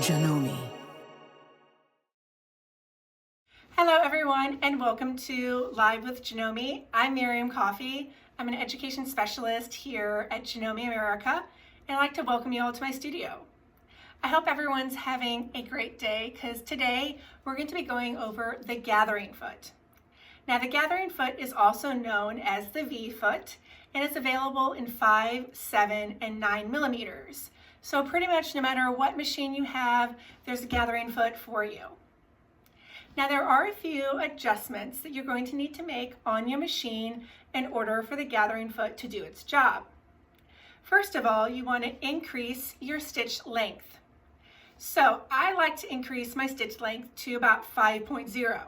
Janome. Hello everyone and welcome to Live with Janome. I'm Miriam Coffey. I'm an education specialist here at Janome America, and I'd like to welcome you all to my studio. I hope everyone's having a great day because today we're going to be going over the gathering foot. Now the gathering foot is also known as the V foot, and it's available in 5, 7, and 9 millimeters. So pretty much no matter what machine you have, there's a gathering foot for you. Now there are a few adjustments that you're going to need to make on your machine in order for the gathering foot to do its job. First of all, you want to increase your stitch length. So I like to increase my stitch length to about 5.0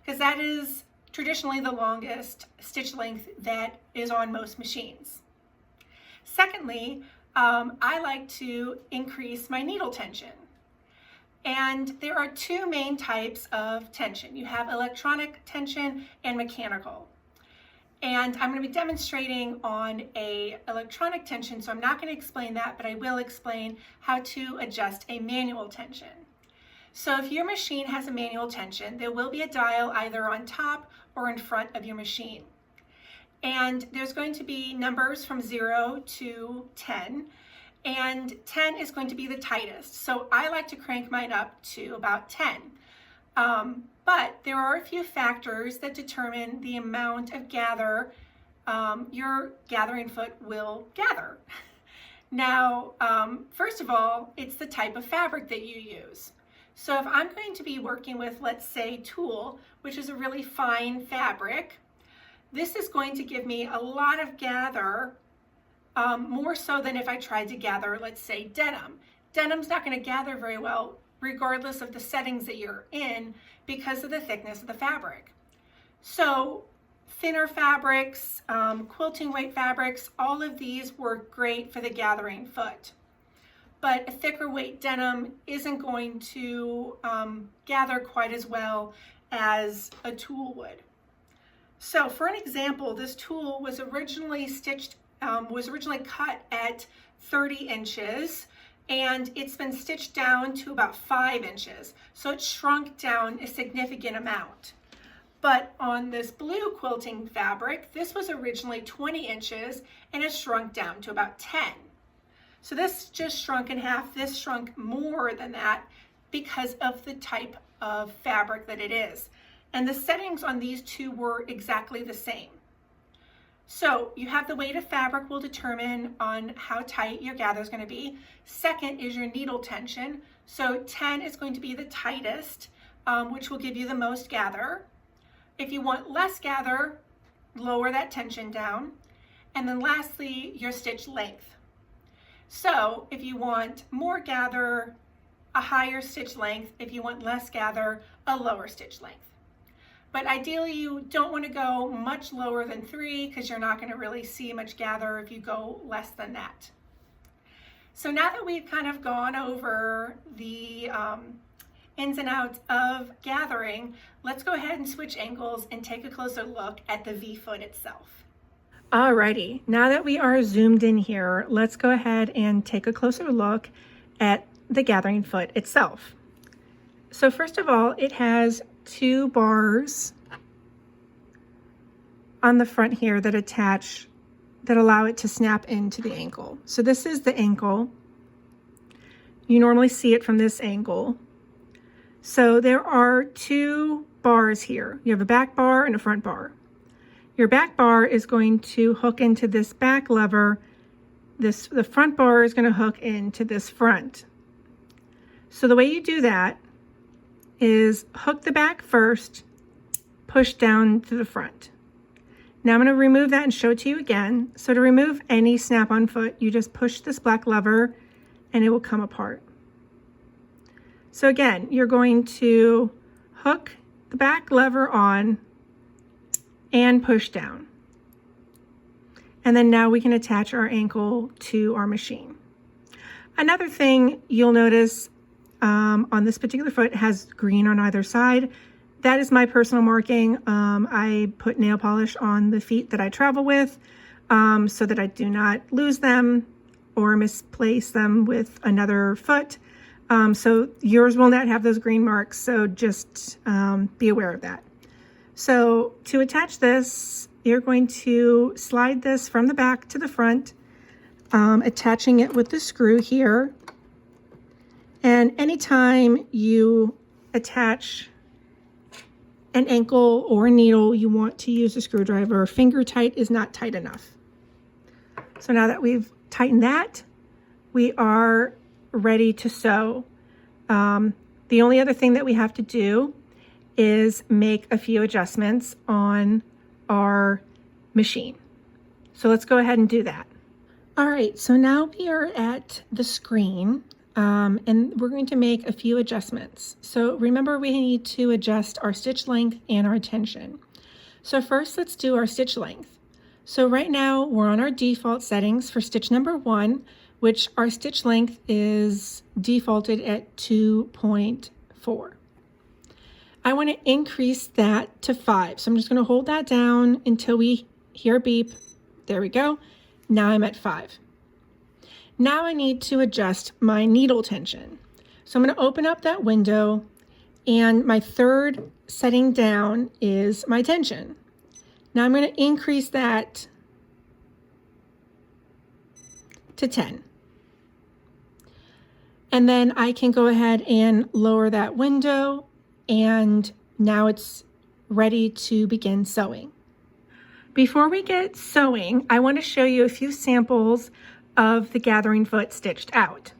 because that is traditionally the longest stitch length that is on most machines. Secondly, I like to increase my needle tension. And there are two main types of tension. You have electronic tension and mechanical. And I'm going to be demonstrating on a electronic tension, so I'm not going to explain that, but I will explain how to adjust a manual tension. So if your machine has a manual tension, there will be a dial either on top or in front of your machine. And there's going to be numbers from 0 to 10, and 10 is going to be the tightest. So I like to crank mine up to about 10. But there are a few factors that determine the amount of gather your gathering foot will gather. Now, first of all, it's the type of fabric that you use. So if I'm going to be working with, let's say, tulle, which is a really fine fabric, this is going to give me a lot of gather, more so than if I tried to gather, let's say, denim. Denim's not going to gather very well regardless of the settings that you're in because of the thickness of the fabric. So thinner fabrics, quilting weight fabrics, all of these work great for the gathering foot. But a thicker weight denim isn't going to gather quite as well as a tulle would. So for an example, this tulle was originally cut at 30 inches, and it's been stitched down to about 5 inches. So it shrunk down a significant amount. But on this blue quilting fabric, this was originally 20 inches and it shrunk down to about 10. So this just shrunk in half. This shrunk more than that because of the type of fabric that it is. And the settings on these two were exactly the same. So you have the weight of fabric will determine on how tight your gather is going to be. Second is your needle tension. So 10 is going to be the tightest, which will give you the most gather. If you want less gather, lower that tension down. And then lastly, your stitch length. So if you want more gather, a higher stitch length. If you want less gather, a lower stitch length. But ideally you don't want to go much lower than 3 because you're not going to really see much gather if you go less than that. So now that we've kind of gone over the ins and outs of gathering, let's go ahead and switch angles and take a closer look at the V foot itself. Alrighty, now that we are zoomed in here, let's go ahead and take a closer look at the gathering foot itself. So first of all, it has 2 bars on the front here that allow it to snap into the ankle. So this is the ankle. You normally see it from this angle. So there are 2 bars here. You have a back bar and a front bar. Your back bar is going to hook into this back lever. The front bar is going to hook into this front. So the way you do that is hook the back first, push down to the front. Now I'm going to remove that and show it to you again. So to remove any snap-on foot, you just push this black lever and it will come apart. So again, you're going to hook the back lever on and push down. And then now we can attach our ankle to our machine. Another thing you'll notice on this particular foot has green on either side. That is my personal marking. I put nail polish on the feet that I travel with so that I do not lose them or misplace them with another foot. So yours will not have those green marks, so just be aware of that. So to attach this, you're going to slide this from the back to the front, attaching it with the screw here. And anytime you attach an ankle or a needle, you want to use a screwdriver. Finger tight is not tight enough. So now that we've tightened that, we are ready to sew. The only other thing that we have to do is make a few adjustments on our machine. So let's go ahead and do that. All right, so now we are at the screen, and we're going to make a few adjustments. So remember, we need to adjust our stitch length and our tension. So first, let's do our stitch length. So right now we're on our default settings for stitch number 1, which our stitch length is defaulted at 2.4. I want to increase that to 5. So I'm just going to hold that down until we hear a beep. There we go. Now I'm at 5. Now I need to adjust my needle tension. So I'm going to open up that window, and my third setting down is my tension. Now I'm going to increase that to 10. And then I can go ahead and lower that window, and now it's ready to begin sewing. Before we get sewing, I want to show you a few samples of the gathering foot stitched out.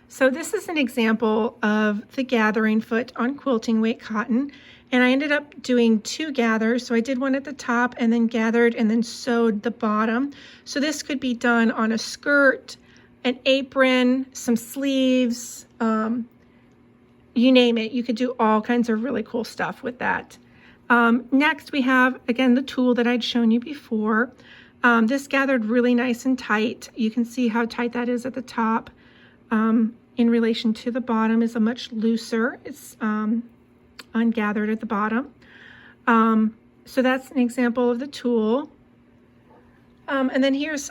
So this is an example of the gathering foot on quilting weight cotton, and I ended up doing 2 gathers. So I did one at the top and then gathered and then sewed the bottom. So this could be done on a skirt, an apron, some sleeves, you name it. You could do all kinds of really cool stuff with that. Next, we have, again, the tool that I'd shown you before. This gathered really nice and tight. You can see how tight that is at the top. In relation to the bottom is a much looser. It's ungathered at the bottom. So that's an example of the tool. And then here's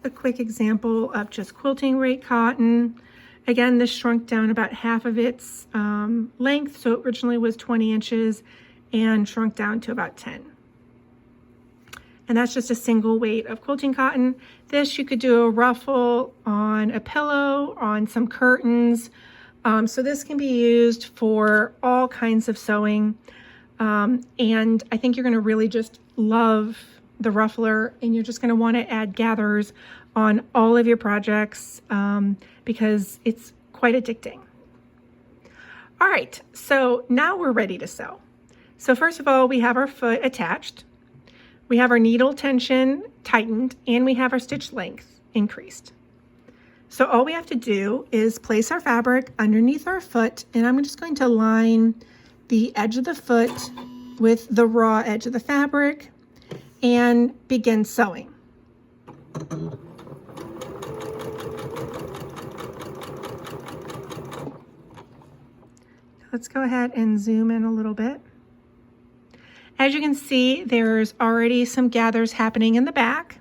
a quick example of just quilting weight cotton. Again, this shrunk down about half of its length. So it originally was 20 inches and shrunk down to about 10. And that's just a single weight of quilting cotton. This, you could do a ruffle on a pillow, on some curtains. So this can be used for all kinds of sewing. And I think you're going to really just love the ruffler, and you're just going to want to add gathers on all of your projects because it's quite addicting. All right, so now we're ready to sew. So first of all, we have our foot attached. We have our needle tension tightened, and we have our stitch length increased. So all we have to do is place our fabric underneath our foot, and I'm just going to line the edge of the foot with the raw edge of the fabric and begin sewing. Let's go ahead and zoom in a little bit. As you can see, there's already some gathers happening in the back.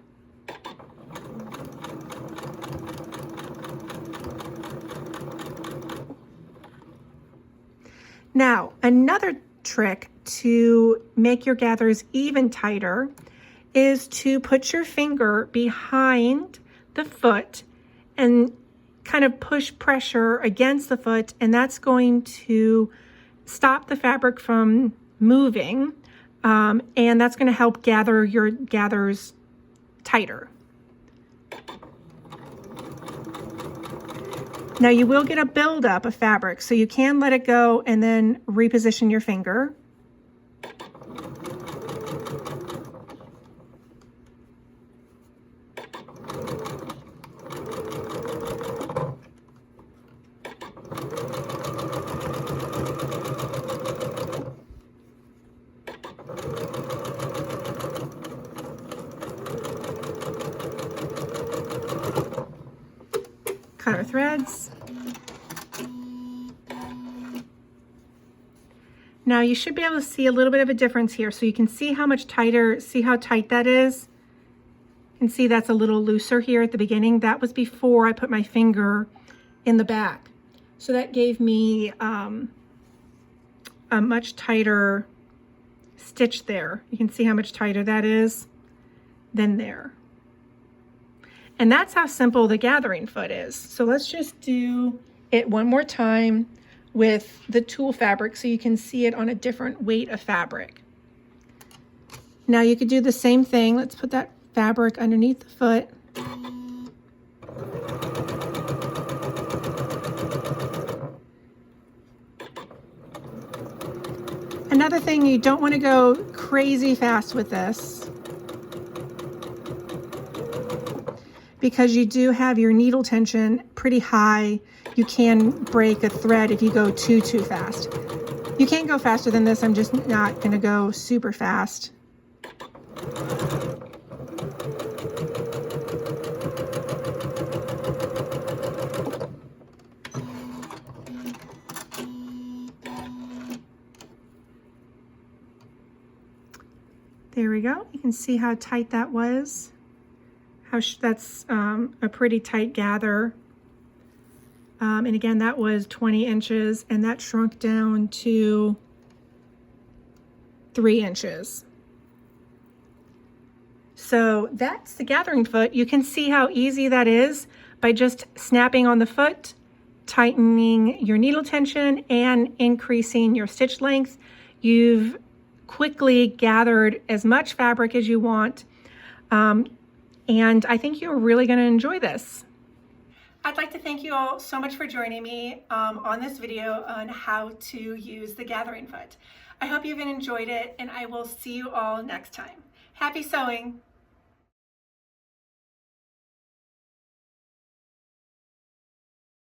Now, another trick to make your gathers even tighter is to put your finger behind the foot and kind of push pressure against the foot, and that's going to stop the fabric from moving, and that's going to help gather your gathers tighter. Now you will get a buildup of fabric, so you can let it go and then reposition your finger. Cut our threads. Now you should be able to see a little bit of a difference here. So you can see how much tighter, see how tight that is? You can see that's a little looser here at the beginning. That was before I put my finger in the back. So that gave me a much tighter stitch there. You can see how much tighter that is than there. And that's how simple the gathering foot is. So let's just do it one more time with the tulle fabric so you can see it on a different weight of fabric. Now you could do the same thing. Let's put that fabric underneath the foot. Another thing, you don't want to go crazy fast with this because you do have your needle tension pretty high. You can break a thread if you go too fast. You can go faster than this. I'm just not going to go super fast. There we go. You can see how tight that was. That's a pretty tight gather. And again, that was 20 inches, and that shrunk down to 3 inches. So that's the gathering foot. You can see how easy that is by just snapping on the foot, tightening your needle tension, and increasing your stitch length. You've quickly gathered as much fabric as you want. And I think you're really going to enjoy this. I'd like to thank you all so much for joining me on this video on how to use the gathering foot. I hope you've enjoyed it, and I will see you all next time. Happy sewing!